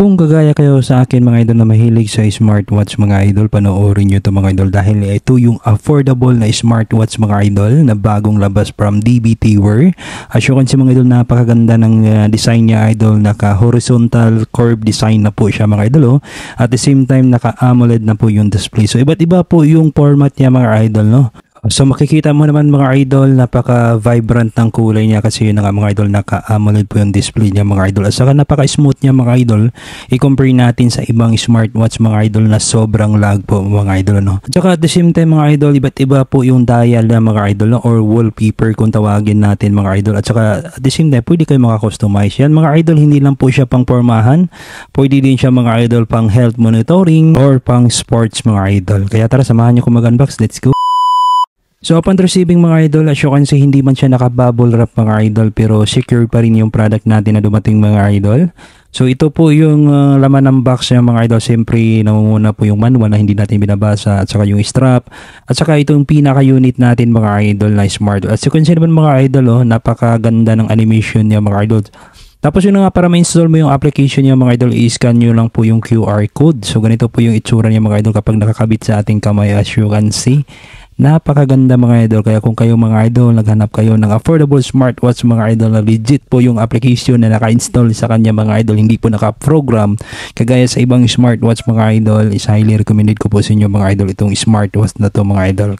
Kung gagaya kayo sa akin mga idol na mahilig sa smartwatch mga idol, panoorin nyo ito mga idol dahil ito yung affordable na smartwatch mga idol na bagong labas from DBT Wear. As you can see mga idol, napakaganda ng design niya idol, naka horizontal curve design na po siya mga idol. At the same time naka AMOLED na po yung display. So iba't iba po yung format niya mga idol, no? So makikita mo naman mga idol, napaka-vibrant ng kulay niya kasi yun nga mga idol, naka-AMOLED po yung display niya mga idol. At saka napaka-smooth niya mga idol, i-compare natin sa ibang smartwatch mga idol na sobrang lag po mga idol, no? At saka at the same time mga idol, iba't iba po yung dial na mga idol, no? Or wallpaper kung tawagin natin mga idol. At saka at the same time, pwede kayo maka-customize yan mga idol, hindi lang po siya pang pormahan, pwede din siya mga idol pang health monitoring or pang sports mga idol. Kaya tara, samahan niyo ko mag-unbox, let's go! So upon receiving mga idol, as you can see, hindi man siya naka-bubble wrap mga idol, pero secure pa rin yung product natin na dumating mga idol. So ito po yung laman ng box niya mga idol. Siyempre namumuna po yung manual na hindi natin binabasa, at saka yung strap, at saka itong pinaka-unit natin mga idol na smart. At you can see naman mga idol, napakaganda ng animation niya mga idol. Tapos yun nga, para ma-install mo yung application niya mga idol, i-scan nyo lang po yung QR code. So ganito po yung itsura niya mga idol kapag nakakabit sa ating kamay, as you can see. Napakaganda mga idol. Kaya kung kayo mga idol, naghanap kayo ng affordable smartwatch mga idol na legit po yung application na naka-install sa kanya mga idol, hindi po naka-program kagaya sa ibang smartwatch mga idol, is highly recommended ko po sa inyo mga idol itong smartwatch na to mga idol.